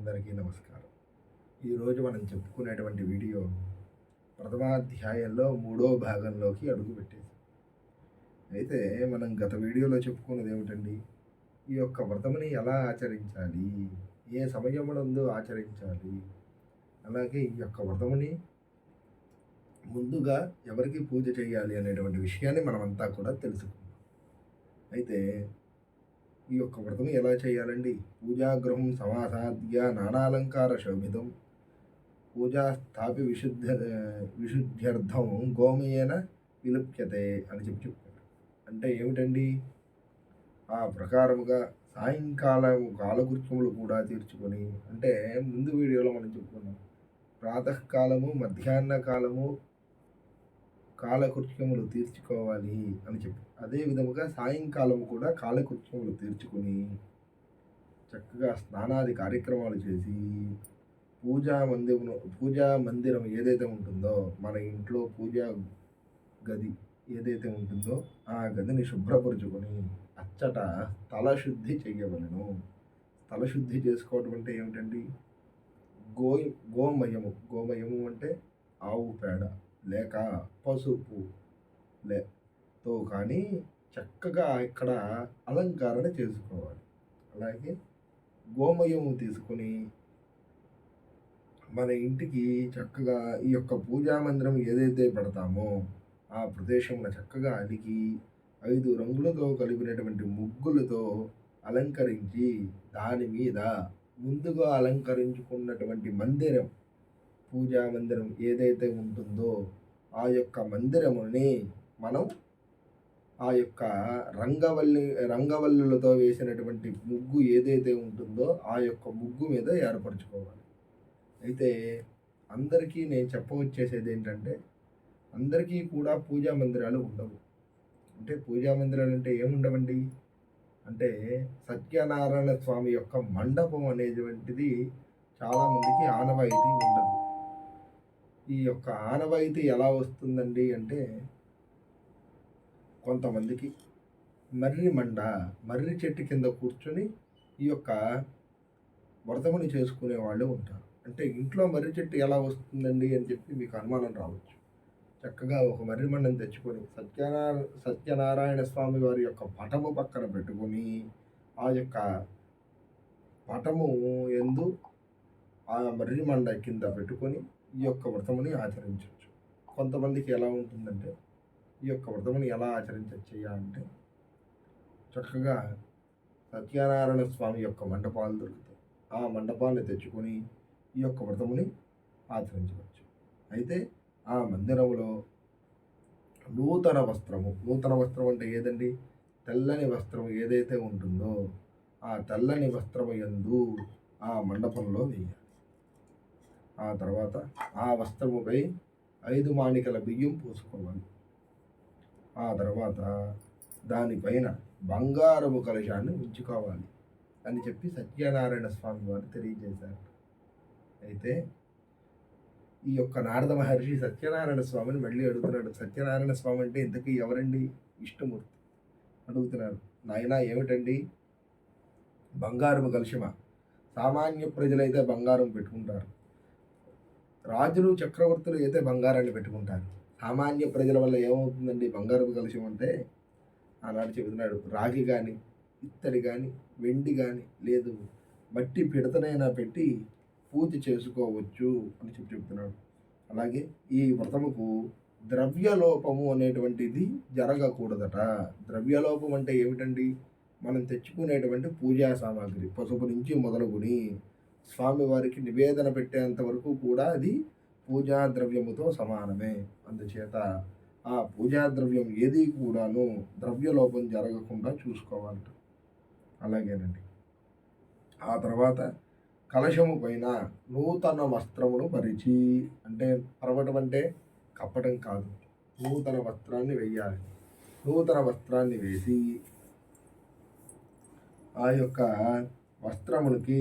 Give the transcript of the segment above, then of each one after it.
అందరికీ నమస్కారం. ఈరోజు మనం చెప్పుకునేటువంటి వీడియో ప్రథమాధ్యాయంలో మూడో భాగంలోకి అడుగుపెట్టేది. అయితే మనం గత వీడియోలో చెప్పుకున్నది ఏమిటండి? ఈ యొక్క వ్రతముని ఎలా ఆచరించాలి? ఏ సమయమునందు ఆచరించాలి? అలాగే ఈ యొక్క వ్రతముని ముందుగా ఎవరికి పూజ చేయాలి అనేటువంటి విషయాన్ని మనమంతా కూడా తెలుసుకున్నాం. అయితే ఈ యొక్క వ్రతం ఎలా చేయాలండి? పూజాగృహం సమాసాద్య నానాలంకార శోభితం పూజా స్థాపి విశుద్ధ్యర్థం గోమయేన విలుప్యతే అని చెప్పారు. అంటే ఏమిటండి? ఆ ప్రకారముగా సాయంకాలం కాలకృత్యములు కూడా తీర్చుకొని, అంటే ముందు వీడియోలో మనం చెప్పుకున్నాం, ప్రాతకాలము మధ్యాహ్న కాలము కాలకృత్యములు తీర్చుకోవాలి అని చెప్పి, అదే విధముగా సాయంకాలం కూడా కాలకృత్యములు తీర్చుకొని చక్కగా స్నానాది కార్యక్రమాలు చేసి పూజా మందిరం ఏదైతే ఉంటుందో, మన ఇంట్లో పూజా గది ఏదైతే ఉంటుందో ఆ గదిని శుభ్రపరుచుకొని అచ్చట స్థలశుద్ధి చెయ్యవలను. స్థలశుద్ధి చేసుకోవటం అంటే ఏమిటండి? గోమయము అంటే ఆవు పేడ లేక పసుపు తో కానీ చక్కగా ఇక్కడ అలంకరణ చేసుకోవాలి. అలాగే గోమయము తీసుకొని మన ఇంటికి చక్కగా ఈ యొక్క పూజా మందిరం ఏదైతే పెడతామో ఆ ప్రదేశంలో చక్కగా అలికి 5 రంగులతో కలిపినటువంటి ముగ్గులతో అలంకరించి, దాని మీద ముందుగా అలంకరించుకున్నటువంటి మందిరం, పూజా మందిరం ఏదైతే ఉంటుందో ఆ యొక్క మందిరముని మనం ఆ యొక్క రంగవల్లులతో వేసినటువంటి ముగ్గు ఏదైతే ఉంటుందో ఆ యొక్క ముగ్గు మీద ఏర్పరచుకోవాలి. అయితే అందరికీ నేను చెప్పవచ్చేసేది ఏంటంటే, అందరికీ కూడా పూజా మందిరాలు ఉండవు. అంటే పూజా మందిరాలు అంటే ఏముండవండి? అంటే సత్యనారాయణ స్వామి యొక్క మండపం అనేటువంటిది చాలామందికి ఆనవాయితీ ఉండదు. ఈ యొక్క ఆనవాయితీ ఎలా వస్తుందండి అంటే, కొంతమందికి మర్రి చెట్టు కింద కూర్చొని ఈ యొక్క వ్రతముని చేసుకునే వాళ్ళు ఉంటారు. అంటే ఇంట్లో మర్రి చెట్టు ఎలా వస్తుందండి అని చెప్పి మీకు అనుమానం రావచ్చు. చక్కగా ఒక మర్రి మండని తెచ్చుకొని సత్యనారాయణ స్వామి వారి యొక్క పటము పక్కన పెట్టుకొని, ఆ యొక్క పటము యందు ఆ మర్రి మండ కింద పెట్టుకొని ఈ యొక్క వ్రతముని ఆచరించవచ్చు. కొంతమందికి ఎలా ఉంటుందంటే, ఈ యొక్క వ్రతముని ఎలా ఆచరించచ్చయ్యా అంటే, చక్కగా సత్యనారాయణ స్వామి యొక్క మండపాలు దొరుకుతాయి. ఆ మండపాన్ని తెచ్చుకొని ఈ యొక్క వ్రతముని ఆచరించవచ్చు. అయితే ఆ మందిరంలో నూతన వస్త్రం అంటే ఏదండి? తెల్లని వస్త్రం ఏదైతే ఉంటుందో ఆ తెల్లని వస్త్రము యందు ఆ మండపంలో వేయాలి. ఆ తర్వాత ఆ వస్త్రముపై 5 మాణికల బియ్యం పూసుకోవాలి. ఆ తర్వాత దానిపైన బంగారము కలశాన్ని ఉంచుకోవాలి అని చెప్పి సత్యనారాయణ స్వామి వారు తెలియజేశారు. అయితే ఈ యొక్క నారద మహర్షి సత్యనారాయణ స్వామిని మళ్ళీ అడుగుతున్నాడు. సత్యనారాయణ స్వామి అంటే ఇంతకీ ఎవరండి? విష్ణుమూర్తి అడుగుతున్నారు. నాయనా ఏమిటండి బంగారము కలశమా? సామాన్య ప్రజలైతే బంగారం పెట్టుకుంటారు, రాజులు చక్రవర్తులు అయితే బంగారాన్ని పెట్టుకుంటారు. సామాన్య ప్రజల వల్ల ఏమవుతుందండి బంగారపు కలశం అంటే? ఆనాడు చెబుతున్నాడు, రాగి కానీ, ఇత్తడి కానీ, వెండి కానీ, లేదు మట్టి పిడతనైనా పెట్టి పూజ చేసుకోవచ్చు అని చెప్తున్నాడు. అలాగే ఈ వ్రతముకు ద్రవ్యలోపము అనేటువంటిది జరగకూడదట. ద్రవ్యలోపం అంటే ఏమిటండి? మనం తెచ్చుకునేటువంటి పూజా సామాగ్రి పసుపు నుంచి మొదలుకొని స్వామివారికి నివేదన పెట్టేంత వరకు కూడా అది పూజా ద్రవ్యముతో సమానమే. అందుచేత ఆ పూజా ద్రవ్యం ఏది కూడాను ద్రవ్యలోపం జరగకుండా చూసుకోవాలట. అలాగేనండి. ఆ తర్వాత కలశము పైన నూతన వస్త్రమును పరిచి, అంటే పరవటం అంటే కప్పటం కాదు, నూతన వస్త్రాన్ని వేయాలి. నూతన వస్త్రాన్ని వేసి ఆ యొక్క వస్త్రమునికి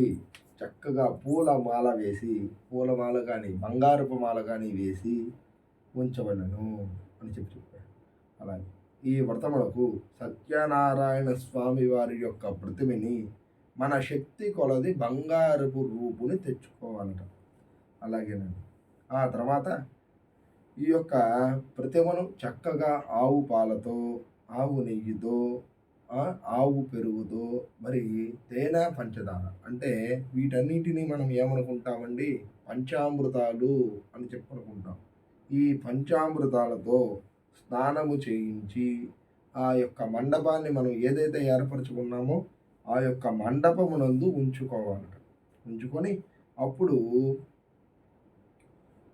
చక్కగా పూలమాల వేసి, పూలమాల కానీ బంగారపు మాల కానీ వేసి ఉంచవలను అని చెప్పారు. అలాగే ఈ వ్రతములకు సత్యనారాయణ స్వామి వారి యొక్క ప్రతిమని మన శక్తి కొలది బంగారపు రూపుని తెచ్చుకోవాలట. అలాగేనండి. ఆ తర్వాత ఈ యొక్క ప్రతిమను చక్కగా ఆవు పాలతో, ఆవు నెయ్యితో, ఆవు పెరుగుతో, మరి తేనె, పంచదార అంటే వీటన్నిటిని మనం ఏమనుకుంటామండి, పంచామృతాలు అని చెప్పనుకుంటాం. ఈ పంచామృతాలతో స్నానము చేయించి ఆ యొక్క మండపాన్ని మనం ఏదైతే ఏర్పరచుకున్నామో ఆ యొక్క మండపమునందు ఉంచుకోవాలట. ఉంచుకొని అప్పుడు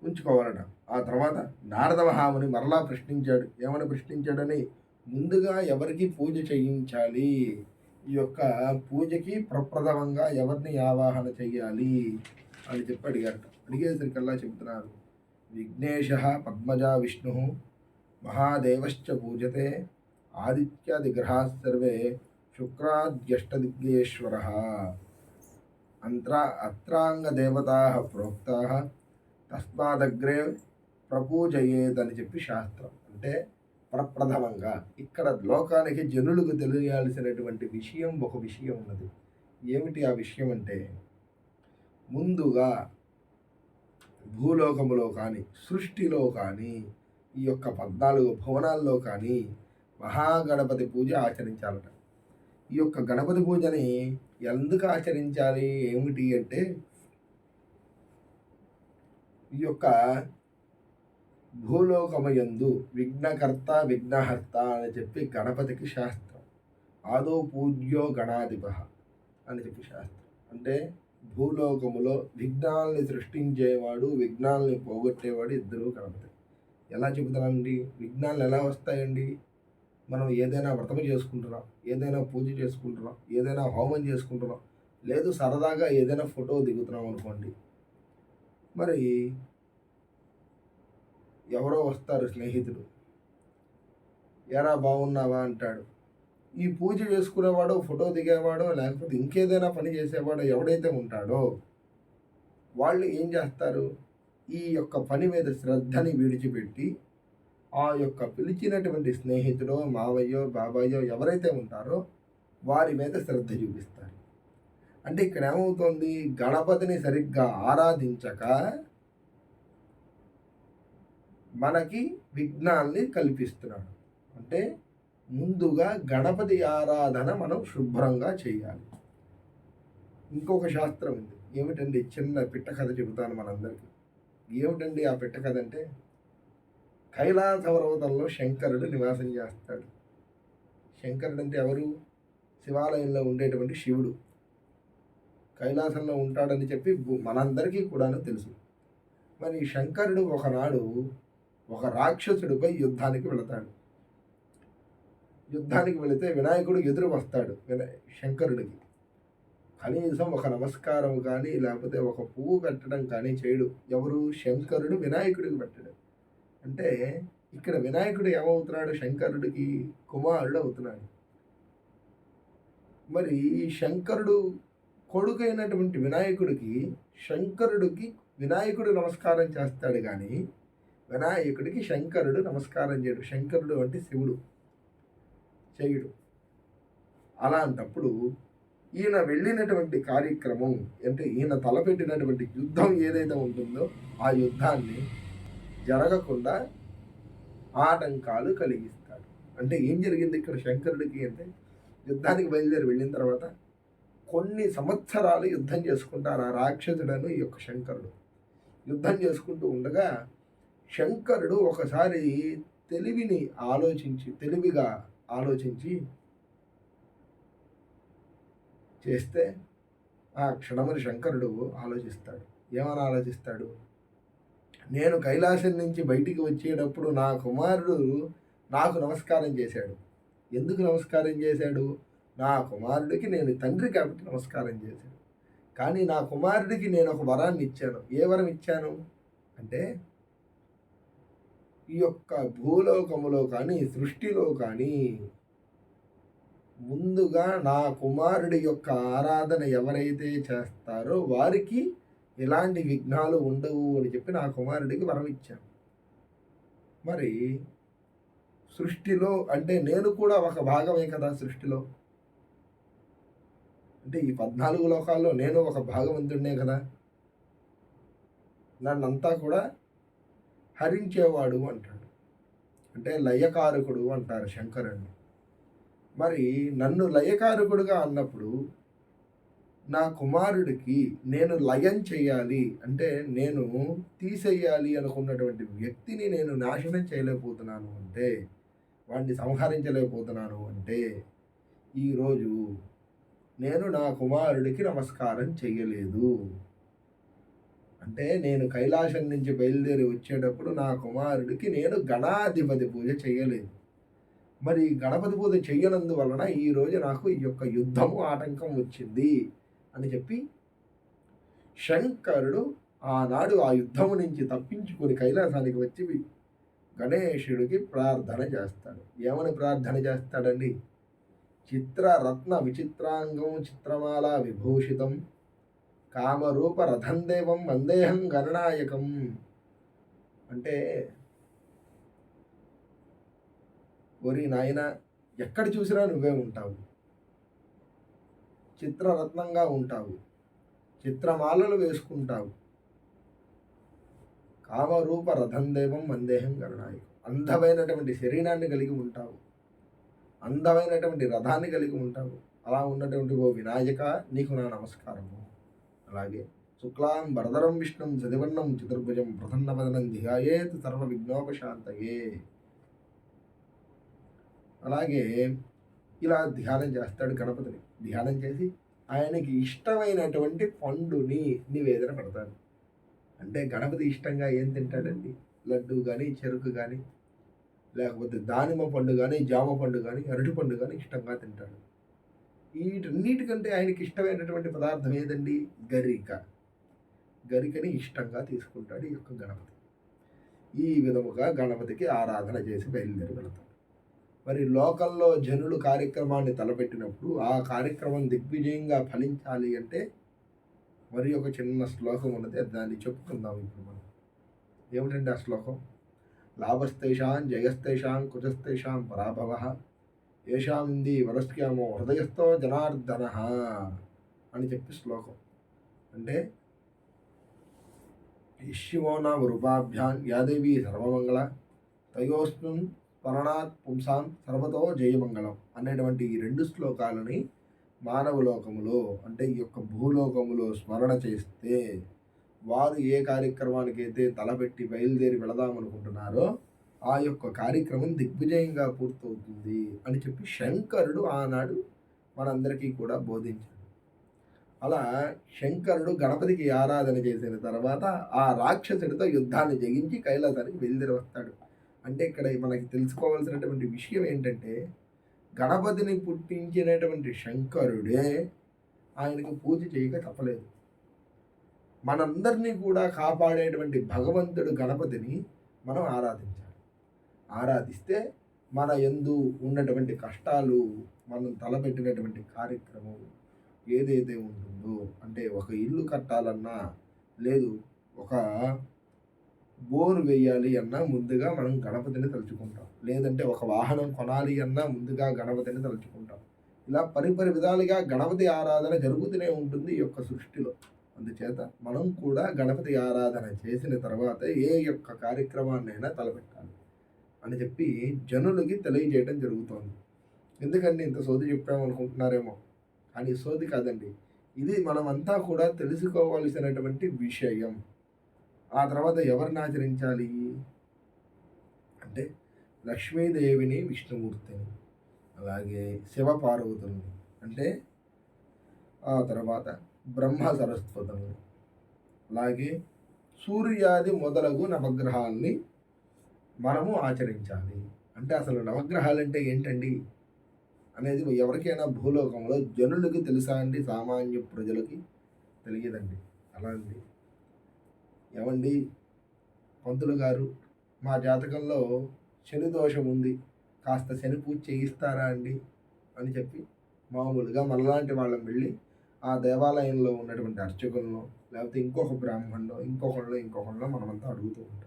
ఉంచుకోవాలట. ఆ తర్వాత నారద మహాముని మరలా ప్రశ్నించాడు. ఏమని ప్రశ్నించాడని, ముందుగా ఎవరికి పూజ చేయించాలి, ఈ యొక్క పూజకి ప్రప్రథమంగా ఎవరిని ఆవాహన చెయ్యాలి అని చెప్పి అడిగారట. అడిగేసరికల్లా చెబుతున్నారు, విఘ్నేశ పద్మజా విష్ణు మహాదేవశ్చ పూజతే ఆదిత్యాదిగ్రహా సర్వే శుక్రాద్యష్టదిగ్గేశ్వర అత్రాంగదేవతా ప్రోక్తా తస్మాదగ్రే ప్రపూజయేదని చెప్పి శాస్త్రం. అంటే ప్రప్రథమంగా ఇక్కడ లోకానికి జనులకు తెలియాల్సినటువంటి విషయం ఒక విషయం ఉన్నది. ఏమిటి ఆ విషయం అంటే, ముందుగా భూలోకములో కానీ సృష్టిలో కానీ ఈ యొక్క 14 భువనాల్లో కానీ మహాగణపతి పూజ ఆచరించాలట. ఈ యొక్క గణపతి పూజని ఎందుకు ఆచరించాలి ఏమిటి అంటే, ఈ యొక్క భూలోకమయందు విఘ్నకర్త విఘ్నహర్త అని చెప్పి గణపతికి శాస్త్రం. ఆదో పూజ్యో గణాధిప అని చెప్పి శాస్త్రం. అంటే భూలోకములో విఘ్నాల్ని సృష్టించేవాడు, విఘ్నాల్ని పోగొట్టేవాడు ఇద్దరు గణపతి. ఎలా చెబుతానండి, విఘ్నాలు ఎలా వస్తాయండి? మనం ఏదైనా వ్రతం చేసుకుంటున్నాం, ఏదైనా పూజ చేసుకుంటున్నాం, ఏదైనా హోమం చేసుకుంటున్నాం, లేదు సరదాగా ఏదైనా ఫోటో దిగుతున్నాం అనుకోండి. మరి ఎవరో వస్తారు స్నేహితుడు, ఎరా బాగున్నావా అంటాడు. ఈ పూజ చేసుకునేవాడో, ఫోటో దిగేవాడో, లేకపోతే ఇంకేదైనా పని చేసేవాడో ఎవడైతే ఉంటాడో వాళ్ళు ఏం చేస్తారు, ఈ యొక్క పని మీద శ్రద్ధని విడిచిపెట్టి ఆ యొక్క పిలిచినటువంటి స్నేహితుడో, మావయ్యో, బాబాయ్యో ఎవరైతే ఉంటారో వారి మీద శ్రద్ధ చూపిస్తారు. అంటే ఇక్కడ ఏమవుతుంది, గణపతిని సరిగ్గా ఆరాధించక మనకి విఘ్నాల్ని కల్పిస్తున్నాడు. అంటే ముందుగా గణపతి ఆరాధన మనం శుభ్రంగా చేయాలి. ఇంకొక శాస్త్రం ఉంది. ఏమిటండి, చిన్న పిట్ట కథ చెబుతాను మనందరికీ. ఏమిటండి ఆ పిట్ట కథ అంటే, కైలాస పర్వతంలో శంకరుడు నివాసం చేస్తాడు. శంకరుడు అంటే ఎవరు? శివాలయంలో ఉండేటువంటి శివుడు కైలాసంలో ఉంటాడని చెప్పి మనందరికీ కూడాను తెలుసు. మరి శంకరుడు ఒకనాడు ఒక రాక్షసుడిపై యుద్ధానికి వెళతాడు. యుద్ధానికి వెళితే వినాయకుడు ఎదురు వస్తాడు శంకరుడికి. కనీసం ఒక నమస్కారం కానీ లేకపోతే ఒక పువ్వు పెట్టడం కానీ చేయడు. ఎవరు? శంకరుడు వినాయకుడికి పెట్టడు. అంటే ఇక్కడ వినాయకుడు ఏమవుతున్నాడు, శంకరుడికి కుమారుడు అవుతున్నాడు. మరి శంకరుడు కొడుకైనటువంటి శంకరుడికి వినాయకుడు నమస్కారం చేస్తాడు కానీ వినాయకుడికి శంకరుడు నమస్కారం చేయడు. శంకరుడు అంటే శివుడు చేయుడు. అలాంటప్పుడు ఈయన వెళ్ళినటువంటి కార్యక్రమం అంటే ఈయన తలపెట్టినటువంటి యుద్ధం ఏదైతే ఉంటుందో ఆ యుద్ధాన్ని జరగకుండా ఆటంకాలు కలిగిస్తాడు. అంటే ఏం జరిగింది ఇక్కడ శంకరుడికి అంటే, యుద్ధానికి బయలుదేరి వెళ్ళిన తర్వాత కొన్ని సంవత్సరాలు యుద్ధం చేసుకుంటారు ఆ రాక్షసుడను ఈ యొక్క శంకరుడు. యుద్ధం చేసుకుంటూ ఉండగా శంకరుడు ఒకసారి తెలివిగా ఆలోచించి చేస్తే ఆ క్షణముని శంకరుడు ఆలోచిస్తాడు. ఏమని ఆలోచిస్తాడు? నేను కైలాసం నుంచి బయటికి వచ్చేటప్పుడు నా కుమారుడు నాకు నమస్కారం చేశాడు. ఎందుకు నమస్కారం చేశాడు? నా కుమారుడికి నేను తండ్రి కాబట్టి నమస్కారం చేశాడు. కానీ నా కుమారుడికి నేను ఒక వరాన్ని ఇచ్చాను. ఏ వరం ఇచ్చాను అంటే, ఈ యొక్క భూలోకములో కానీ సృష్టిలో కానీ ముందుగా నా కుమారుడి యొక్క ఆరాధన ఎవరైతే చేస్తారో వారికి ఎలాంటి విఘ్నాలు ఉండవు అని చెప్పి నా కుమారుడికి వరం ఇచ్చాను. మరి సృష్టిలో అంటే నేను కూడా ఒక భాగమే కదా సృష్టిలో. అంటే ఈ 14 లోకాల్లో నేను ఒక భాగవంతుడినే కదా! నన్నంతా కూడా హరించేవాడు అంటాడు. అంటే లయకారకుడు అంటారు శంకరుడిని. మరి నన్ను లయకారకుడుగా అన్నప్పుడు నా కుమారుడికి నేను లయం చేయాలి అంటే నేను తీసేయాలి అనుకున్నటువంటి వ్యక్తిని నేను నాశనం చేయలేకపోతున్నాను అంటే, వాడిని సంహరించలేకపోతున్నాను అంటే, ఈరోజు నేను నా కుమారుడికి నమస్కారం చెయ్యలేదు. అంటే నేను కైలాసం నుంచి బయలుదేరి వచ్చేటప్పుడు నా కుమారుడికి నేను గణాధిపతి పూజ చెయ్యలేదు. మరి గణపతి పూజ చెయ్యనందువలన ఈరోజు నాకు ఈ యొక్క యుద్ధము ఆటంకం వచ్చింది అని చెప్పి శంకరుడు ఆనాడు ఆ యుద్ధము నుంచి తప్పించుకొని కైలాసానికి వచ్చి గణేశుడికి ప్రార్థన చేస్తాడు. ఏమని ప్రార్థన చేస్తాడండి? చిత్రరత్న విచిత్రాంగం చిత్రమాల విభూషితం కామరూప రథందేవం వందేహం గణనాయకం. అంటే ఒరి నాయన, ఎక్కడ చూసినా నువ్వే ఉంటావు, చిత్రరత్నంగా ఉంటావు, చిత్రమాలలు వేసుకుంటావు, కామరూప రథందేవం వందేహం గణనాయకం. అందమైనటువంటి శరీరాన్ని కలిగి ఉంటావు, అందమైనటువంటి రథాన్ని కలిగి ఉంటావు. అలా ఉన్నటువంటి ఓ వినాయక, నీకు నా నమస్కారము. అలాగే శుక్లాం వరదరం విష్ణుం శశివర్ణం చతుర్భుజం ప్రసన్నవదనం ధ్యాయేత్ సర్వ విఘ్నోపశాంతయే. అలాగే ఇలా ధ్యానం చేస్తాడు గణపతిని. ధ్యానం చేసి ఆయనకి ఇష్టమైనటువంటి పండుని నివేదన పెడతాడు. అంటే గణపతి ఇష్టంగా ఏం తింటాడండి? లడ్డు కానీ, చెరుకు కానీ, లేకపోతే దానిమ్మ పండు కానీ, జామ పండు కానీ, అరటి పండు కానీ ఇష్టంగా తింటాడు. వీటన్నిటికంటే ఆయనకి ఇష్టమైనటువంటి పదార్థం ఏదండి? గరిక. గరికని ఇష్టంగా తీసుకుంటాడు ఈ యొక్క గణపతి. ఈ విధముగా గణపతికి ఆరాధన చేసి బయలుదేరి వెళతాడు. మరి లోకల్లో జనులు కార్యక్రమాన్ని తలపెట్టినప్పుడు ఆ కార్యక్రమం దిగ్విజయంగా ఫలించాలి అంటే మరి ఒక చిన్న శ్లోకం ఉన్నది, దాన్ని చెప్పుకుందాం ఇప్పుడు మనం. ఏమిటంటే ఆ శ్లోకం? లాభస్తేషాం జయస్తేషాం కుజస్తేషాం పరాభవః ఏషాంది వరస్క్యామో హృదయస్థో జనార్దన అని చెప్పి శ్లోకం. అంటే శివో నామ రూపాభ్యాం యాదేవి సర్వమంగళ తయోస్మిన్ స్మరణాత్ పుంసాం సర్వతో జయమంగళం అనేటువంటి ఈ రెండు శ్లోకాలని మానవలోకములో అంటే ఈ యొక్క భూలోకములో స్మరణ చేస్తే వారు ఏ కార్యక్రమానికైతే తలపెట్టి బయలుదేరి వెళదామనుకుంటున్నారో ఆ యొక్క కార్యక్రమం దిగ్విజయంగా పూర్తవుతుంది అని చెప్పి శంకరుడు ఆనాడు మనందరికీ కూడా బోధించాడు. అలా శంకరుడు గణపతికి ఆరాధన చేసిన తర్వాత ఆ రాక్షసుడితో యుద్ధాన్ని జయించి కైలాసానికి బయలుదేరి వస్తాడు. అంటే ఇక్కడ మనకి తెలుసుకోవాల్సినటువంటి విషయం ఏంటంటే, గణపతిని పుట్టించినటువంటి శంకరుడే ఆయనకు పూజ చేయక తప్పలేదు. మనందరినీ కూడా కాపాడేటువంటి భగవంతుడు గణపతిని మనం ఆరాధించాలి. ఆరాధిస్తే మన యందు ఉన్నటువంటి కష్టాలు, మనం తలపెట్టినటువంటి కార్యక్రమం ఏదైతే ఉంటుందో, అంటే ఒక ఇల్లు కట్టాలన్నా, లేదు ఒక బోరు వేయాలి అన్నా ముందుగా మనం గణపతిని తలుచుకుంటాం. లేదంటే ఒక వాహనం కొనాలి అన్నా ముందుగా గణపతిని తలుచుకుంటాం. ఇలా పరిపరి విధాలుగా గణపతి ఆరాధన జరుగుతూనే ఉంటుంది ఈ యొక్క సృష్టిలో. అందుచేత మనం కూడా గణపతి ఆరాధన చేసిన తర్వాత ఏ యొక్క కార్యక్రమాన్నైనా తలపెట్టాలి అని చెప్పి జనులకి తెలియజేయడం జరుగుతోంది. ఎందుకండి ఇంత సోది చెప్పామనుకుంటున్నారేమో, కానీ సోది కాదండి. ఇది మనమంతా కూడా తెలుసుకోవాల్సినటువంటి విషయం. ఆ తర్వాత ఎవరిని ఆచరించాలి అంటే లక్ష్మీదేవిని, విష్ణుమూర్తిని, అలాగే శివపార్వతుల్ని, అంటే ఆ తర్వాత బ్రహ్మ సరస్వతుల్ని, అలాగే సూర్యాది మొదలగు నవగ్రహాల్ని మనము ఆచరించాలి. అంటే అసలు నవగ్రహాలు అంటే ఏంటండి అనేది ఎవరికైనా భూలోకంలో జనులకి తెలుసా అండి? సామాన్య ప్రజలకి తెలియదండి. అలా అండి, ఏమండి పంతులు గారు, మా జాతకంలో శని దోషం ఉంది, కాస్త శని పూజ చేయిస్తారా అండి అని చెప్పి మామూలుగా మనలాంటి వాళ్ళం వెళ్ళి ఆ దేవాలయంలో ఉన్నటువంటి అర్చకులను, లేకపోతే ఇంకొక బ్రాహ్మణులో ఇంకొకళ్ళలో మనమంతా అడుగుతూ ఉంటాం.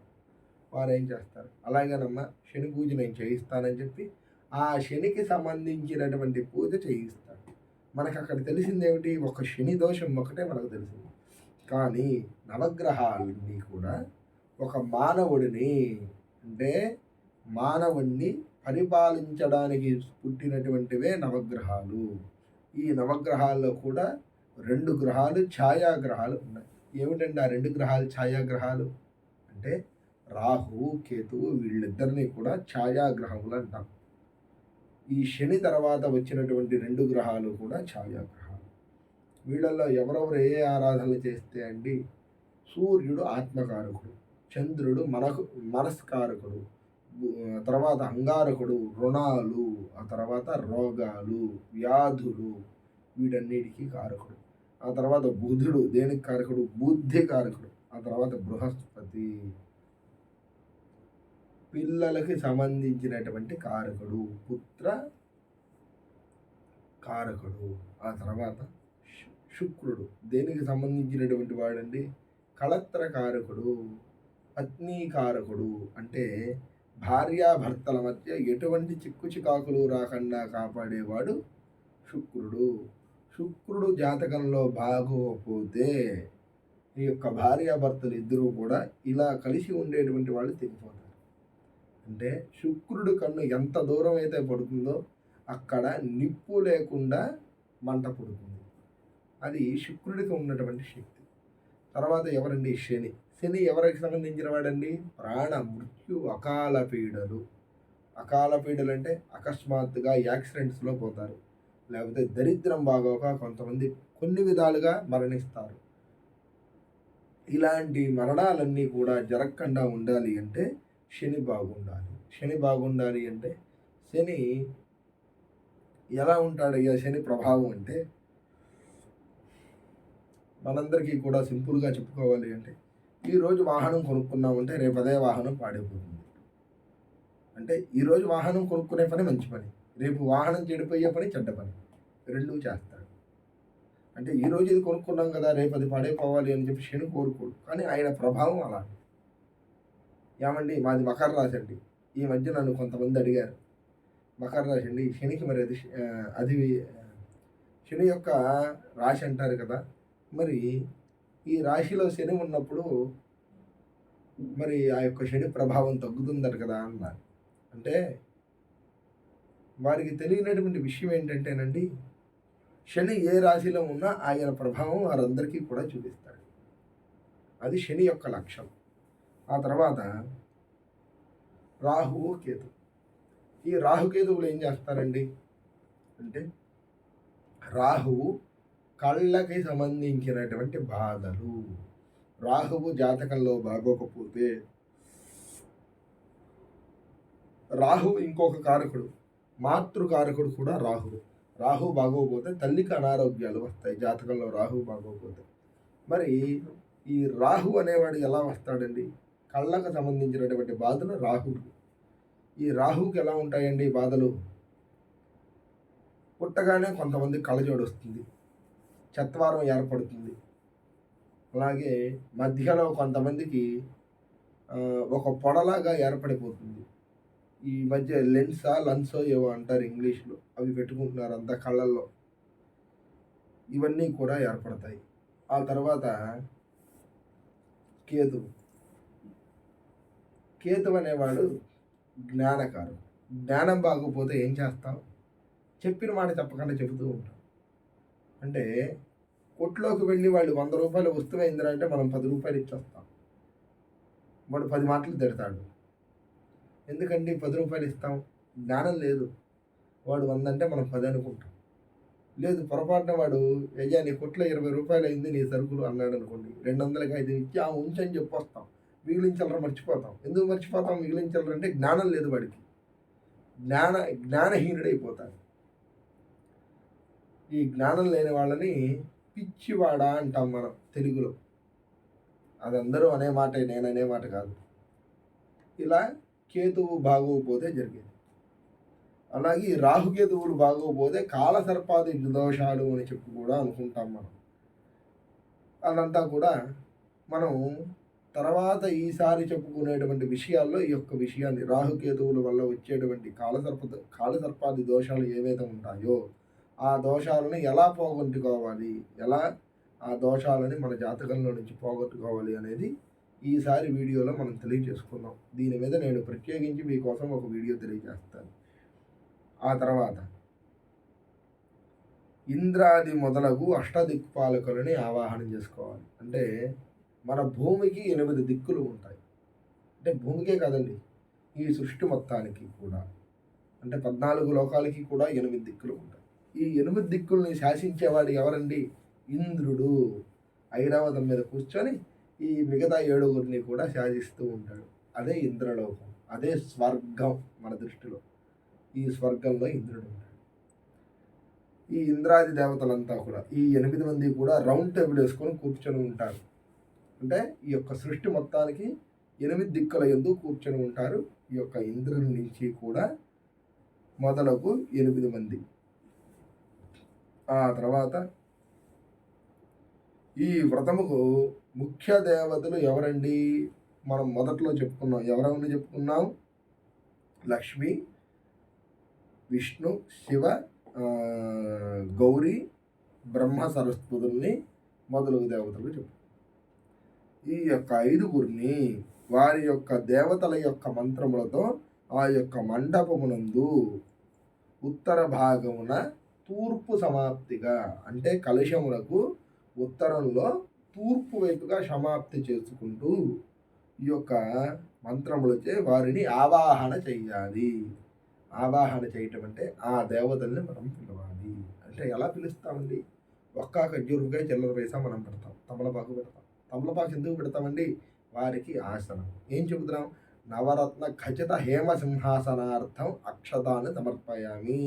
వారు ఏం చేస్తారు? అలాగేనమ్మా శని పూజ నేను చేయిస్తానని చెప్పి ఆ శనికి సంబంధించినటువంటి పూజ చేయిస్తాడు. మనకు అక్కడ తెలిసిందేమిటి? ఒక శని దోషం ఒకటే మనకు తెలిసింది. కానీ నవగ్రహాలన్నీ కూడా ఒక మానవుడిని, అంటే మానవుణ్ణి పరిపాలించడానికి పుట్టినటువంటివే నవగ్రహాలు. ఈ నవగ్రహాల్లో కూడా 2 గ్రహాలు ఛాయాగ్రహాలు ఉన్నాయి. ఏమిటండి ఆ 2 గ్రహాలు ఛాయాగ్రహాలు? అంటే రాహువు, కేతువు వీళ్ళిద్దరిని కూడా ఛాయాగ్రహములు అంటాం. ఈ శని తర్వాత వచ్చినటువంటి 2 గ్రహాలు కూడా ఛాయాగ్రహాలు. వీళ్ళల్లో ఎవరెవరు ఏ ఆరాధనలు చేస్తే అండి, సూర్యుడు ఆత్మకారకుడు, చంద్రుడు మనస్కారకుడు, తర్వాత అంగారకుడు రుణాలు, ఆ తర్వాత రోగాలు, వ్యాధులు, వీటన్నిటికీ కారకుడు. ఆ తర్వాత బుధుడు దేనికి కారకుడు? బుద్ధి కారకుడు. ఆ తర్వాత బృహస్పతి పిల్లలకి సంబంధించినటువంటి కారకుడు, పుత్ర కారకుడు. ఆ తర్వాత శుక్రుడు దేనికి సంబంధించినటువంటి వాడండి? కళత్ర కారకుడు, పత్ని కారకుడు. అంటే భార్యాభర్తల మధ్య ఎటువంటి చిక్కు చికాకులు రాకుండా కాపాడేవాడు శుక్రుడు. శుక్రుడు జాతకంలో బాగోకపోతే ఈ యొక్క భార్యాభర్తలు ఇద్దరూ కూడా ఇలా కలిసి ఉండేటువంటి వాళ్ళు తెగిపోతారు. అంటే శుక్రుడు కన్ను ఎంత దూరం అయితే పడుతుందో అక్కడ నిప్పు లేకుండా మంట పుడుతుంది. అది శుక్రుడికి ఉన్నటువంటి శక్తి. తర్వాత ఎవరండి? శని. శని ఎవరికి సంబంధించిన వాడండి? ప్రాణ మృత్యు అకాల పీడలు. అకాల పీడలు అంటే అకస్మాత్తుగా యాక్సిడెంట్స్లో పోతారు, లేకపోతే దరిద్రం బాగోక కొంతమంది కొన్ని విధాలుగా మరణిస్తారు. ఇలాంటి మరణాలన్నీ కూడా జరగకుండా ఉండాలి అంటే శని బాగుండాలి. శని బాగుండాలి అంటే శని ఎలా ఉంటాడయ్యా? శని ప్రభావం అంటే మనందరికీ కూడా సింపుల్గా చెప్పుకోవాలి అంటే, ఈరోజు వాహనం కొనుక్కున్నామంటే రేపు అదే వాహనం పాడైపోతుంది. అంటే ఈరోజు వాహనం కొనుక్కునే పని మంచి పని, రేపు వాహనం చెడిపోయే పని చెడ్డ పని, రెండూ చేస్తాడు. అంటే ఈరోజు ఇది కొనుక్కున్నాం కదా, రేపు అది పాడైపోవాలి అని చెప్పి శని కోరుకోడు. కానీ ఆయన ప్రభావం అలా. ఏమండి మాది మకర రాశి అండి. ఈ మధ్య నన్ను కొంతమంది అడిగారు, మకర రాశి అండి, శనికి మరి అది శని యొక్క రాశి అంటారు కదా, మరి ఈ రాశిలో శని ఉన్నప్పుడు మరి ఆ యొక్క శని ప్రభావం తగ్గుతుందట కదా అన్నారు. అంటే వారికి తెలియనటువంటి విషయం ఏంటంటేనండి, శని ఏ రాశిలో ఉన్నా ఆయన ప్రభావం వారందరికీ కూడా చూపిస్తాడు. అది శని యొక్క లక్షణం. ఆ తర్వాత రాహువు, కేతు. ఈ రాహుకేతువులు ఏం చేస్తారండి అంటే, రాహువు కళ్ళకి సంబంధించినటువంటి బాధలు. రాహువు జాతకంలో బాగోకపోతే, రాహువు ఇంకొక కారకుడు, మాతృకారకుడు కూడా రాహువు. రాహువు బాగోకపోతే తల్లికి అనారోగ్యాలు వస్తాయి జాతకంలో రాహువు బాగోకపోతే. మరి ఈ రాహు అనేవాడు ఎలా వస్తాడండి? కళ్ళకు సంబంధించినటువంటి బాధలు రాహువు. ఈ రాహువుకి ఎలా ఉంటాయండి బాధలు? పుట్టగానే కొంతమంది కళ్ళజోడు వస్తుంది, చత్వారం ఏర్పడుతుంది. అలాగే మధ్యలో కొంతమందికి ఒక పొడలాగా ఏర్పడిపోతుంది. ఈ మధ్య లెన్సో ఏవో అంటారు ఇంగ్లీష్లో, అవి పెట్టుకుంటున్నారు అంతా కళ్ళల్లో. ఇవన్నీ కూడా ఏర్పడతాయి. ఆ తర్వాత కేతువు. కేతువు అనేవాడు జ్ఞానకారు. జ్ఞానం బాగోపోతే ఏం చేస్తాం? చెప్పిన మాట చెప్పకుండా చెబుతూ ఉంటాం. అంటే కొట్లోకి వెళ్ళి వాళ్ళు 100 రూపాయల వస్తువు అయిందంటే మనం 10 రూపాయలు ఇచ్చేస్తాం. వాడు 10 మాటలు తిడతాడు. ఎందుకండి 10 రూపాయలు ఇస్తాం? జ్ఞానం లేదు. వాడు 100 అంటే మనం 10 అనుకుంటాం. లేదు పొరపాటున వాడు అయ్యా నీ కొట్లో 20 రూపాయలు అయింది నీ సరుకులు అన్నాడు అనుకోండి, 200కి 5 ఇచ్చి ఉంచని చెప్పొస్తాం. మిగిలిన చిల్లర మర్చిపోతాం. ఎందుకు మర్చిపోతాం మిగిలిన చిల్లర అంటే? జ్ఞానం లేదు వాడికి. జ్ఞానహీనుడైపోతాడు. ఈ జ్ఞానం లేని వాళ్ళని పిచ్చివాడా అంటాం మనం తెలుగులో. అది అందరూ అనే మాటే, నేను అనే మాట కాదు. ఇలా కేతువు బాగోకపోతే జరిగేది. అలాగే రాహుకేతువులు బాగోకపోతే కాలసర్పాది దోషాలు అని చెప్పి కూడా అనుకుంటాం మనం. అదంతా కూడా మనం తర్వాత ఈసారి చెప్పుకునేటువంటి విషయాల్లో ఈ యొక్క విషయాన్ని, రాహుకేతువుల వల్ల వచ్చేటువంటి కాలసర్పాది దోషాలు ఏవైతే ఉంటాయో ఆ దోషాలను ఎలా పోగొట్టుకోవాలి, ఎలా ఆ దోషాలని మన జాతకంలో నుంచి పోగొట్టుకోవాలి అనేది ఈసారి వీడియోలో మనం తెలియజేసుకుందాం. దీని మీద నేను ప్రత్యేకించి మీకోసం ఒక వీడియో తెలియజేస్తాను. ఆ తర్వాత ఇంద్రాది మొదలగు అష్టదిక్పాలకులని ఆవాహన చేసుకోవాలి. అంటే మన భూమికి 8 దిక్కులు ఉంటాయి. అంటే భూమికే కాదండి, ఈ సృష్టి మొత్తానికి కూడా, అంటే 14 లోకాలకి కూడా 8 దిక్కులు ఉంటాయి. ఈ 8 దిక్కుల్ని శాసించేవాడు ఎవరండి? ఇంద్రుడు. ఐరావతం మీద కూర్చొని ఈ మిగతా 7గురిని కూడా శాసిస్తూ ఉంటాడు. అదే ఇంద్రలోకం, అదే స్వర్గం మన దృష్టిలో. ఈ స్వర్గంలో ఇంద్రుడు ఉంటాడు. ఈ ఇంద్రాది దేవతలంతా కూడా, ఈ 8 మంది కూడా రౌండ్ టేబుల్ వేసుకొని కూర్చొని ఉంటారు. అంటే ఈ యొక్క సృష్టి మొత్తానికి 8 దిక్కుల యందు కూర్చొని ఉంటారు. ఈ యొక్క ఇంద్రుని నుంచి కూడా మొదలకు 8 మంది. ఆ తర్వాత ఈ వ్రతముకు ముఖ్య దేవతలు ఎవరండి? మనం మొదట్లో చెప్పుకున్నాం. ఎవరెవరిని చెప్పుకున్నాం? లక్ష్మి, విష్ణు, శివ, గౌరీ, బ్రహ్మ సరస్వతుల్ని మొదలగు దేవతలు చెప్పు. ఈ యొక్క 5గురిని వారి యొక్క దేవతల యొక్క మంత్రములతో ఆ యొక్క మండపమునందు ఉత్తర భాగమున తూర్పు సమాప్తిగా, అంటే కలశములకు ఉత్తరంలో తూర్పు వైపుగా సమాప్తి చేసుకుంటూ ఈ యొక్క మంత్రములచే వారిని ఆవాహన చెయ్యాలి. ఆవాహన చేయటం అంటే ఆ దేవతల్ని మనం పిలవాలి. అంటే ఎలా పిలుస్తామండి? ఒక్క ఖర్జూరకాయ చిల్లర పైసా మనం పెడతాం, తమలపాకు పెడతాం. తమలపాకు ఎందుకు పెడతామండి? వారికి ఆసనం. ఏం చెబుతున్నాం? నవరత్న ఖచ్చిత హేమ సింహాసనార్థం అక్షతాన్ని సమర్పయామి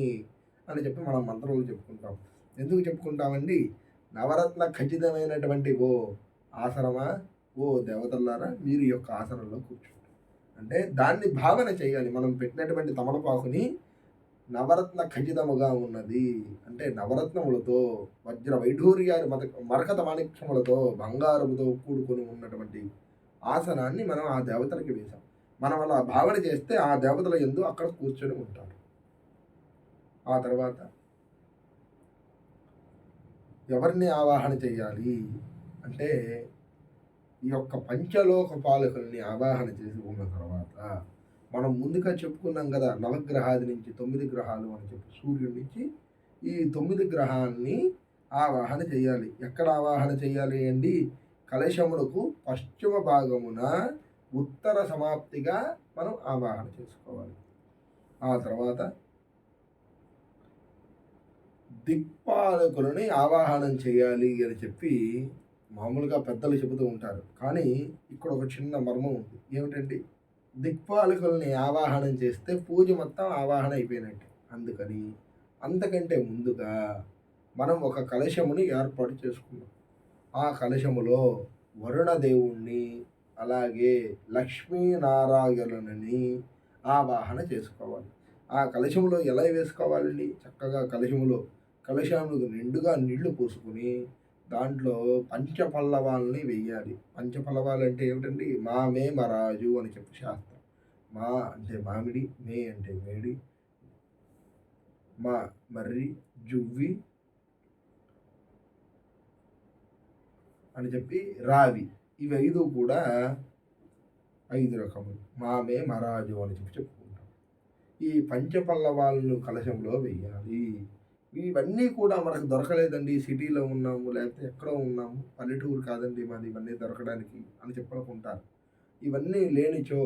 అని చెప్పి మనం మంత్రంలో చెప్పుకుంటాం. ఎందుకు చెప్పుకుంటామండి? నవరత్న ఖచ్చితమైనటువంటి ఓ ఆసనమా, ఓ దేవతల్లారా, మీరు ఈ యొక్క ఆసనంలో కూర్చోండి అంటే దాన్ని భావన చేయాలి. మనం పెట్టినటువంటి తమలపాకుని నవరత్న ఖచ్చితముగా ఉన్నది అంటే నవరత్నములతో, వజ్ర వైఢూర్యాలు, మరకత మాణిక్యములతో, బంగారముతో కూడుకొని ఉన్నటువంటి ఆసనాన్ని మనం ఆ దేవతలకి వేశాం. మనం అలా భావన చేస్తే ఆ దేవతల యందు అక్కడ కూర్చొని ఉంటారు. ఆ తర్వాత ఎవరిని ఆవాహన చేయాలి అంటే ఈ యొక్క పంచలోక పాలకుల్ని ఆవాహన చేసి ఉన్న తర్వాత మనం ముందుగా చెప్పుకున్నాం కదా, నవగ్రహాది నుంచి 9 గ్రహాలు అని చెప్పి, సూర్యుడి నుంచి ఈ 9 గ్రహాన్ని ఆవాహన చేయాలి. ఎక్కడ ఆవాహన చేయాలి అండి? కలశములకు పశ్చిమ భాగమున ఉత్తర సమాప్తిగా మనం ఆవాహన చేసుకోవాలి. ఆ తర్వాత దిక్పాలకులని ఆవాహనం చేయాలి అని చెప్పి మామూలుగా పెద్దలు చెబుతూ ఉంటారు. కానీ ఇక్కడ ఒక చిన్న మర్మం ఉంది. ఏమిటంటే దిక్పాలకుల్ని ఆవాహనం చేస్తే పూజ మొత్తం ఆవాహన అయిపోయినట్టు. అందుకని అంతకంటే ముందుగా మనం ఒక కలశముని ఏర్పాటు చేసుకున్నాం. ఆ కలశములో వరుణదేవుణ్ణి, అలాగే లక్ష్మీనారాయణుని ఆవాహన చేసుకోవాలి. ఆ కలశములో ఎలా వేసుకోవాలండి? చక్కగా కలశానికి నిండుగా నీళ్లు పోసుకుని దాంట్లో పంచపల్లవాలని వెయ్యాలి. పంచపల్లవాలు అంటే ఏమిటండి? మామే మరాజు అని చెప్పి శాస్త్రం. మా అంటే మామిడి, మే అంటే మేడి, మా మర్రి, జువ్వి అని చెప్పి రావి, ఇవి 5 కూడా 5 రకములు. మామే మరాజు అని చెప్పి చెప్పుకుంటాం. ఈ పంచపల్లవాలను కలశంలో వెయ్యాలి. ఇవన్నీ కూడా మనకు దొరకలేదండి, సిటీలో ఉన్నాము, లేకపోతే ఎక్కడో ఉన్నాము, పల్లెటూరు కాదండి మాది ఇవన్నీ దొరకడానికి అని చెప్పనుకుంటారు. ఇవన్నీ లేనిచో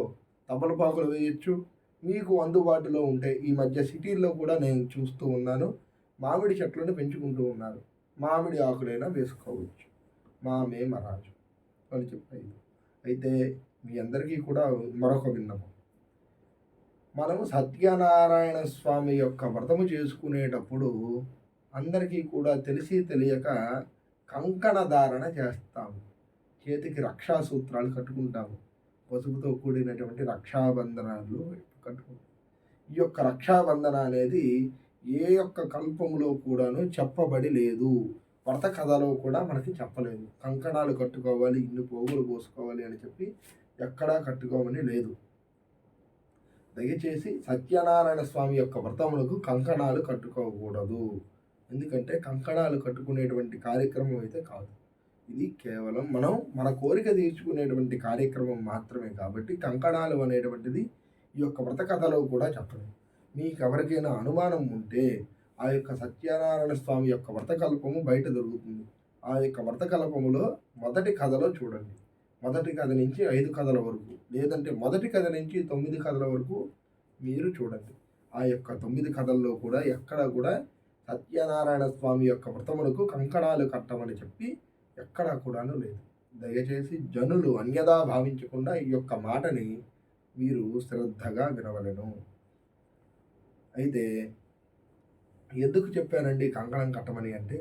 తమలపాకులు వేయచ్చు. మీకు అందుబాటులో ఉంటే ఈ మధ్య సిటీల్లో కూడా నేను చూస్తూ ఉన్నాను, మామిడి చెట్లను పెంచుకుంటూ ఉన్నారు. మామిడి ఆకులైనా వేసుకోవచ్చు. మామే మరాజు అని చెప్పాయి. అయితే మీ అందరికీ కూడా మరొక విన్నపం. మనము సత్యనారాయణ స్వామి యొక్క వ్రతము చేసుకునేటప్పుడు అందరికీ కూడా తెలిసి తెలియక కంకణ ధారణ చేస్తాము. చేతికి రక్షా సూత్రాలు కట్టుకుంటాము. పసుపుతో కూడినటువంటి రక్షాబంధనాలు కట్టుకుంటాం. ఈ యొక్క రక్షాబంధన అనేది ఏ యొక్క కల్పములో కూడాను చెప్పబడి లేదు. వ్రత కథలో కూడా మనకి చెప్పలేదు. కంకణాలు కట్టుకోవాలి, ఇన్ని పోగులు పోసుకోవాలి అని చెప్పి ఎక్కడా కట్టుకోమని లేదు. దయచేసి సత్యనారాయణ స్వామి యొక్క వ్రతములకు కంకణాలు కట్టుకోకూడదు. ఎందుకంటే కంకణాలు కట్టుకునేటువంటి కార్యక్రమం అయితే కాదు. ఇది కేవలం మనం మన కోరిక తీర్చుకునేటువంటి కార్యక్రమం మాత్రమే కాబట్టి కంకణాలు అనేటువంటిది ఈ యొక్క వ్రత కథలో కూడా చెప్పడం. మీకు ఎవరికైనా అనుమానం ఉంటే ఆ యొక్క సత్యనారాయణ స్వామి యొక్క వ్రతకల్పము బయట దొరుకుతుంది. ఆ యొక్క వ్రతకల్పములో మొదటి కథలో చూడండి. మొదటి కథ నుంచి 5 కథల వరకు, లేదంటే మొదటి కథ నుంచి 9 కథల వరకు మీరు చూడండి. ఆ యొక్క 9 కథల్లో కూడా ఎక్కడ కూడా సత్యనారాయణ స్వామి యొక్క వ్రతములకు కంకణాలు కట్టమని చెప్పి ఎక్కడా కూడాను లేదు. దయచేసి జనులు అన్యదా భావించకుండా ఈ యొక్క మాటని మీరు శ్రద్ధగా వినవలెను. అయితే ఎందుకు చెప్పానండి కంకణం కట్టమని అంటే,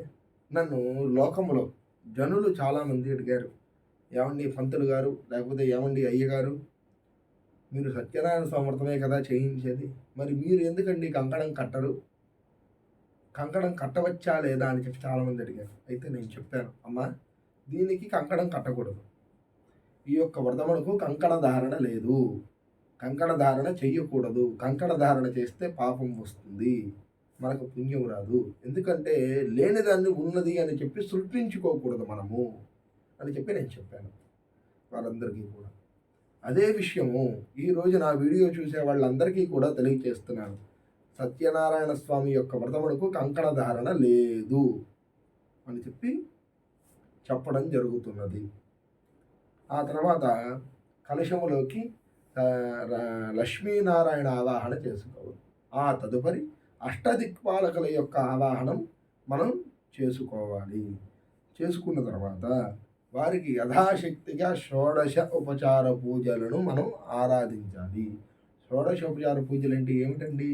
నన్ను లోకములో జనులు చాలామంది అడిగారు, ఏమండి పంతులు గారు, లేకపోతే ఏమండి అయ్యగారు, మీరు సత్యనారాయణ స్వామి వ్రతమే కదా చేయించేది, మరి మీరు ఎందుకండి కంకణం కట్టరు, కంకణం కట్టవచ్చా లేదా అని చెప్పి చాలామంది అడిగారు. అయితే నేను చెప్పాను, అమ్మా దీనికి కంకణం కట్టకూడదు. ఈ యొక్క వ్రతమునకు కంకణ ధారణ లేదు, కంకణ ధారణ చెయ్యకూడదు. కంకణ ధారణ చేస్తే పాపం వస్తుంది, మనకు పుణ్యం రాదు. ఎందుకంటే లేనిదాన్ని ఉన్నది అని చెప్పి సృష్టించుకోకూడదు మనము అని చెప్పి నేను చెప్పాను వాళ్ళందరికీ కూడా. అదే విషయము ఈరోజు నా వీడియో చూసే వాళ్ళందరికీ కూడా తెలియజేస్తున్నాను. సత్యనారాయణ స్వామి యొక్క వ్రతమునకు కంకణ ధారణ లేదు అని చెప్పి చెప్పడం జరుగుతున్నది. ఆ తర్వాత కలశములోకి లక్ష్మీనారాయణ ఆవాహన చేసుకోవాలి. ఆ తదుపరి అష్టదిక్పాలకుల యొక్క ఆవాహనం మనం చేసుకోవాలి. చేసుకున్న తర్వాత వారికి యథాశక్తిగా షోడశ ఉపచార పూజలను మనం ఆరాధించాలి. షోడశ ఉపచార పూజలు అంటే ఏమిటండి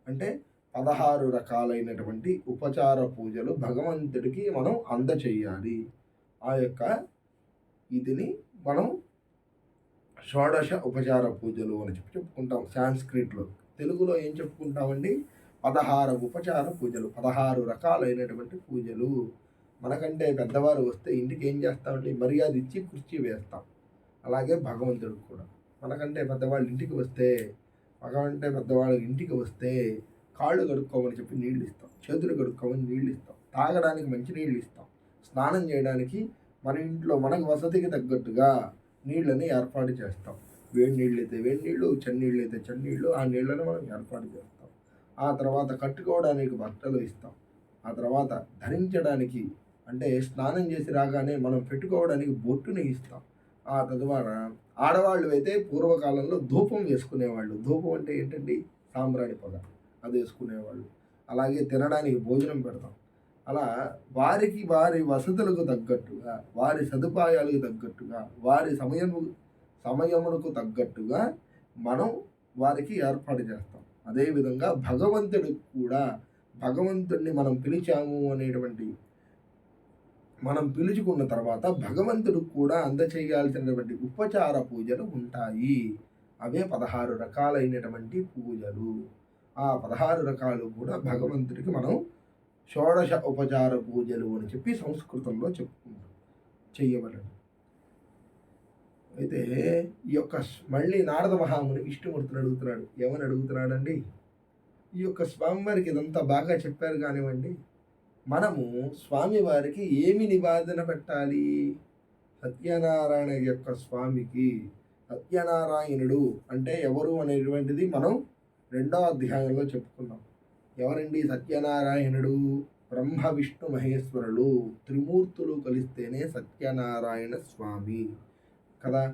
అంటే 16 రకాలైనటువంటి ఉపచార పూజలు భగవంతుడికి మనం అందచేయాలి. ఆ యొక్క ఇదిని మనం షోడశ ఉపచార పూజలు అని చెప్పి చెప్పుకుంటాం సాంస్క్రిట్లో. తెలుగులో ఏం చెప్పుకుంటామండి, 16 ఉపచార పూజలు, 16 రకాలైనటువంటి పూజలు. మనకంటే పెద్దవారు వస్తే ఇంటికి ఏం చేస్తామండి, మర్యాద ఇచ్చి కుర్చీ వేస్తాం. అలాగే భగవంతుడికి కూడా మనకంటే పెద్దవాళ్ళు ఇంటికి వస్తే, పెద్దవాళ్ళు ఇంటికి వస్తే కాళ్ళు కడుక్కోమని చెప్పి నీళ్ళు ఇస్తాం, చేతులు కడుక్కోమని నీళ్ళు ఇస్తాం, తాగడానికి మంచి నీళ్ళు ఇస్తాం, స్నానం చేయడానికి మన ఇంట్లో మనకు వసతికి తగ్గట్టుగా నీళ్ళని ఏర్పాటు చేస్తాం. వేడి నీళ్ళు అయితే వేడి నీళ్ళు, చన్నీళ్ళు అయితే చన్నీళ్ళు, ఆ నీళ్ళని మనం ఏర్పాటు చేస్తాం. ఆ తర్వాత కట్టుకోవడానికి బట్టలు ఇస్తాం. ఆ తర్వాత ధరించడానికి అంటే స్నానం చేసి రాగానే మనం పెట్టుకోవడానికి బొట్టుని ఇస్తాం. ఆ తద్వారా ఆడవాళ్ళు అయితే పూర్వకాలంలో ధూపం వేసుకునేవాళ్ళు. ధూపం అంటే ఏంటండి, సాంబ్రాణి పొగ, అది వేసుకునేవాళ్ళు. అలాగే తినడానికి భోజనం పెడతాం. అలా వారికి వారి వసతులకు తగ్గట్టుగా, వారి సదుపాయాలకు తగ్గట్టుగా, వారి సమయమునకు తగ్గట్టుగా మనం వారికి ఏర్పాటు చేస్తాం. అదేవిధంగా భగవంతుడికి కూడా, భగవంతుడిని మనం పిలిచాము అనేటువంటి, మనం పిలుచుకున్న తర్వాత భగవంతుడికి కూడా అందచేయాల్సినటువంటి ఉపచార పూజలు ఉంటాయి. అవే 16 రకాలైనటువంటి పూజలు. ఆ 16 రకాలు కూడా భగవంతుడికి మనం షోడశ ఉపచార పూజలు అని చెప్పి సంస్కృతంలో చెప్పుకుంటాం, చెయ్యవలను. అయితే ఈ యొక్క మళ్ళీ నారద మహాముని విష్ణుమూర్తిని అడుగుతున్నాడు. ఏమని అడుగుతున్నాడండి, ఈ యొక్క స్వామివారికి ఇదంతా బాగా చెప్పారు కానివ్వండి, మనము స్వామివారికి ఏమి నివేదన పెట్టాలి? సత్యనారాయణ యొక్క స్వామికి, సత్యనారాయణుడు అంటే ఎవరు అనేటువంటిది మనం 2వ అధ్యాయంలో చెప్పుకున్నాం. ఎవరండి సత్యనారాయణుడు? బ్రహ్మ విష్ణు మహేశ్వరులు త్రిమూర్తులు కలిస్తేనే సత్యనారాయణ స్వామి కదా.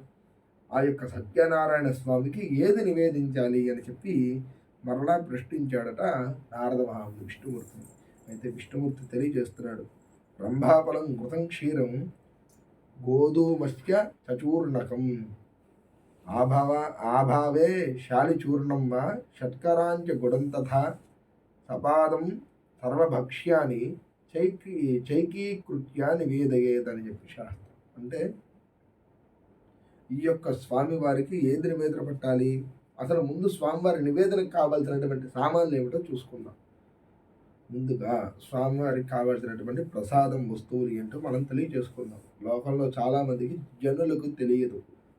ఆ యొక్క సత్యనారాయణ స్వామికి ఏది నివేదించాలి అని చెప్పి మరలా ప్రశ్నించాడట నారద మహాముని విష్ణుమూర్తిని. అయితే విష్ణుమూర్తి తెలియజేస్తున్నాడు, బ్రహ్మాఫలం ఘృతం క్షీరం గోధూమస్య చచూర్ణకం ఆభావే శాలిచూర్ణం వా షట్కరాంచ గుడం తథా సపాదం సర్వభక్ష్యాన్ని చైకీకృత్య నివేదయేదని చెప్పి శాస్త్రం. అంటే ఈ యొక్క స్వామివారికి ఏది నివేదన పెట్టాలి, అసలు ముందు స్వామివారి నివేదనకు కావాల్సినటువంటి సామాన్లు ఏమిటో చూసుకుందాం. ముందుగా స్వామివారికి కావాల్సినటువంటి ప్రసాదం వస్తువులు ఏంటో మనం తెలియజేసుకుందాం. లోకంలో చాలామందికి జనులకు తెలియదు,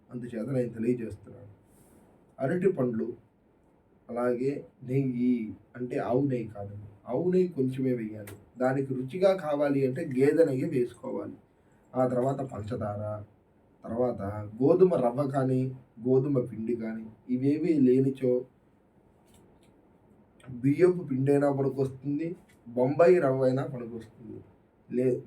అందుచేత నేను తెలియజేస్తున్నాను. అరటి పండ్లు, అలాగే నెయ్యి, అంటే ఆవు నెయ్యి కాదండి, ఆవు నెయ్యి కొంచెమే వేయాలి. దానికి రుచిగా కావాలి అంటే గేదె నెయ్యి వేసుకోవాలి. ఆ తర్వాత పంచదార, తర్వాత గోధుమ రవ్వ కానీ, గోధుమ పిండి కానీ ఇవేవి లేనిచో బియ్యపు పిండైనా పనికొస్తుంది, బొంబాయి రవ్వ అయినా పనికొస్తుంది.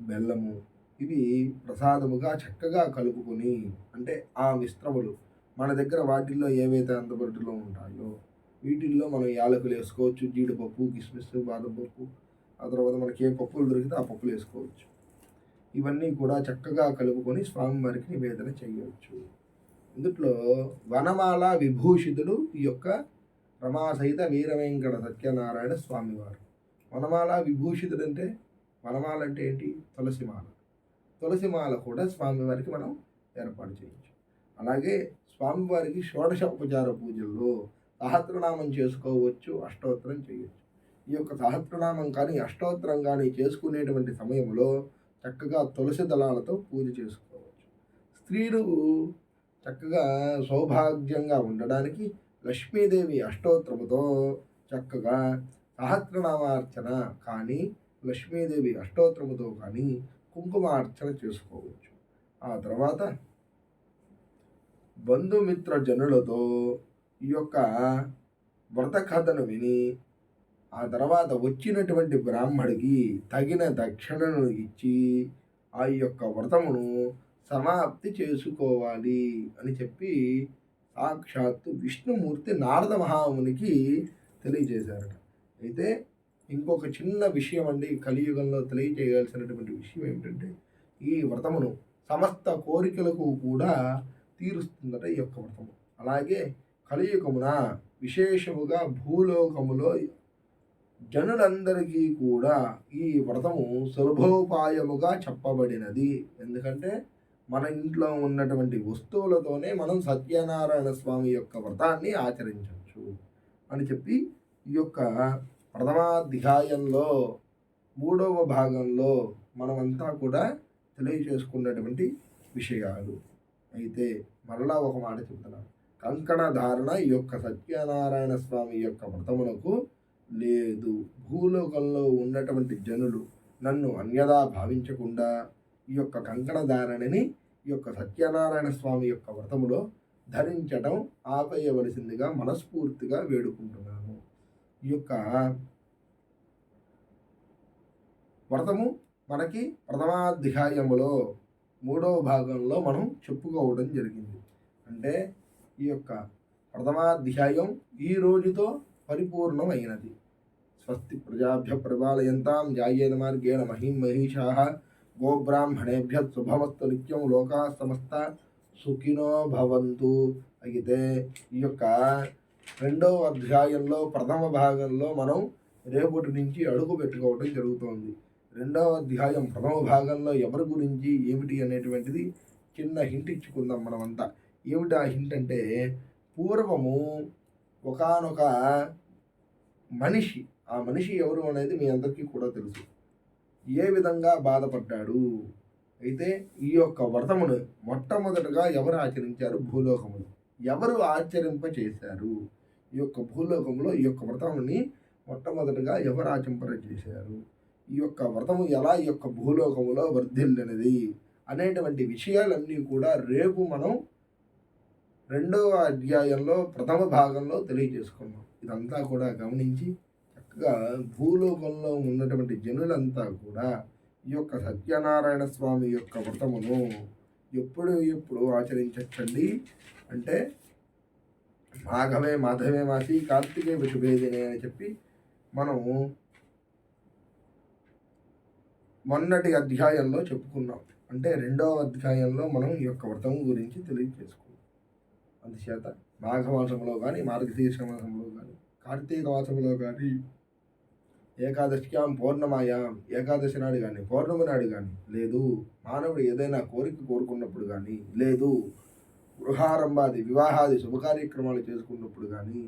బెల్లము ఇవి ప్రసాదముగా చక్కగా కలుపుకొని, అంటే ఆ మిశ్రములు మన దగ్గర వాటిల్లో ఏవైతే అందుబాటులో ఉంటాయో వీటిల్లో మనం యాలకులు వేసుకోవచ్చు, జీడిపప్పు, కిస్మిస్, బాదం పప్పు, ఆ తర్వాత మనకి ఏ పప్పులు దొరికితే ఆ పప్పులు వేసుకోవచ్చు. ఇవన్నీ కూడా చక్కగా కలుపుకొని స్వామివారికి నివేదన చేయవచ్చు. ఇందుట్లో వనమాల విభూషితుడు ఈ యొక్క రమాసహిత వీరవెంకట సత్యనారాయణ స్వామివారు. వనమాల విభూషితుడు అంటే, వనమాల అంటే ఏంటి? తులసిమాల. తులసిమాల కూడా స్వామివారికి మనం ఏర్పాటు చేయొచ్చు. అలాగే స్వామివారికి షోడశోపచార పూజల్లో సహస్రనామం చేసుకోవచ్చు, అష్టోత్తరం చేయొచ్చు. ఈ యొక్క సహస్రనామం కానీ అష్టోత్తరం కానీ చేసుకునేటువంటి సమయంలో చక్కగా తులసి దళాలతో పూజ చేసుకోవచ్చు. స్త్రీలు చక్కగా సౌభాగ్యంగా ఉండడానికి లక్ష్మీదేవి అష్టోత్తరముతో చక్కగా సహస్రనామార్చన కానీ, లక్ష్మీదేవి అష్టోత్తరముతో కానీ కుంకుమార్చన చేసుకోవచ్చు. ఆ తర్వాత బంధుమిత్ర జనులతో ఈ యొక్క వ్రత కథను విని, ఆ తర్వాత వచ్చినటువంటి బ్రాహ్మడికి తగిన దక్షిణను ఇచ్చి ఆ యొక్క వ్రతమును సమాప్తి చేసుకోవాలి అని చెప్పి సాక్షాత్తు విష్ణుమూర్తి నారద మహామునికి తెలియజేశారట. అయితే ఇంకొక చిన్న విషయం అండి, కలియుగంలో తెలియజేయాల్సినటువంటి విషయం ఏమిటంటే, ఈ వ్రతమును సమస్త కోరికలకు కూడా తీరుస్తుందట ఈ యొక్క వ్రతము. అలాగే కలియుగమున విశేషముగా భూలోకములో జనులందరికీ కూడా ఈ వ్రతము సులభోపాయముగా చెప్పబడినది. ఎందుకంటే మన ఇంట్లో ఉన్నటువంటి వస్తువులతోనే మనం సత్యనారాయణ స్వామి యొక్క వ్రతాన్ని ఆచరించవచ్చు అని చెప్పి ఈ యొక్క ప్రథమాధ్యాయంలో 3వ భాగంలో మనమంతా కూడా తెలియజేసుకున్నటువంటి విషయాలు. అయితే మరలా ఒక మాట చెప్తున్నాను. కంకణ ధారణ ఈ యొక్క సత్యనారాయణ స్వామి యొక్క వ్రతమునకు లేదు. భూలోకంలో ఉన్నటువంటి జనులు నన్ను అన్యదా భావించకుండా ఈ యొక్క కంకణ ధారణని ఈ యొక్క సత్యనారాయణ స్వామి యొక్క వ్రతములో ధరించడం ఆపేయవలసిందిగా మనస్ఫూర్తిగా వేడుకుంటున్నాను. ఈ యొక్క వ్రతము మనకి ప్రథమాధ్యాయములో 3వ భాగంలో మనం చెప్పుకోవడం జరిగింది. అంటే ఈ యొక్క ప్రథమాధ్యాయం ఈ రోజుతో పరిపూర్ణమైనది. స్వస్తి ప్రజాభ్య పరిపాలయంతాం న్యాయేన మార్గేణ మహిం మహిషాః గోబ్రాహ్మణేభ్య శుభమస్తు నిత్యం లోకా సమస్త సుఖినో భవంతు. అయితే ఈ యొక్క 2వ అధ్యాయంలో ప్రథమ భాగంలో మనం రేపటి నుంచి అడుగు పెట్టుకోవడం జరుగుతోంది. 2వ అధ్యాయం ప్రథమ భాగంలో ఎవరి గురించి ఏమిటి అనేటువంటిది చిన్న హింట్ ఇచ్చుకుందాం మనమంతా. ఏమిటి ఆ హింట్ అంటే, పూర్వము ఒకానొక మనిషి, ఆ మనిషి ఎవరు అనేది మీ అందరికీ కూడా తెలుసు. ఏ విధంగా బాధపడ్డాడు. అయితే ఈ యొక్క వ్రతమును మొట్టమొదటగా ఎవరు ఆచరించారు? భూలోకములు. ఎవరు ఆచరింపచేశారు? ఈ యొక్క భూలోకంలో ఈ యొక్క వ్రతముని మొట్టమొదటగా ఎవరు ఆచరింపచేశారు? ఈ యొక్క వ్రతము ఎలా ఈ యొక్క భూలోకములో వర్ధిల్లినది అనేటువంటి విషయాలన్నీ కూడా రేపు మనం 2వ అధ్యాయంలో ప్రథమ భాగంలో తెలియజేసుకున్నాం. ఇదంతా కూడా గమనించి చక్కగా భూలోకంలో ఉన్నటువంటి జనులంతా కూడా ఈ యొక్క సత్యనారాయణ స్వామి యొక్క వ్రతమును ఎప్పుడు ఆచరించచ్చండి అంటే, మాఘవే మాధవే మాసి కార్తికే విషుభేదినే అని చెప్పి మనం మొన్నటి అధ్యాయంలో చెప్పుకున్నాం. అంటే 2వ అధ్యాయంలో మనం ఈ యొక్క వ్రతం గురించి తెలియజేసుకున్నాం. అందుచేత మాఘమాసంలో కానీ, మార్గశీర్ష మాసంలో కానీ, కార్తీక మాసంలో కానీ, ఏకాదశియాం పౌర్ణమాయాం ఏకాదశి నాడు కానీ, పౌర్ణమి నాడు కానీ, లేదు మానవుడు ఏదైనా కోరిక కోరుకున్నప్పుడు కానీ, లేదు గృహారంభాది వివాహాది శుభకార్యక్రమాలు చేసుకున్నప్పుడు కానీ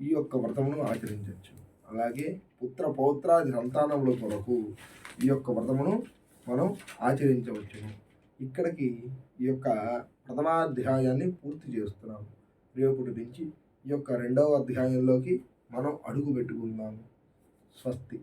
ఈ యొక్క వ్రతమును ఆచరించవచ్చు. అలాగే పుత్ర పౌత్రాది సంతానముల కొరకు ఈ యొక్క వ్రతమును మనం ఆచరించవచ్చును. ఇక్కడికి ఈ యొక్క ప్రథమాధ్యాయాన్ని పూర్తి చేస్తున్నాము. రేపటి నుంచి ఈ యొక్క 2వ అధ్యాయంలోకి మనం అడుగు పెట్టుకుందాము. స్వస్తి.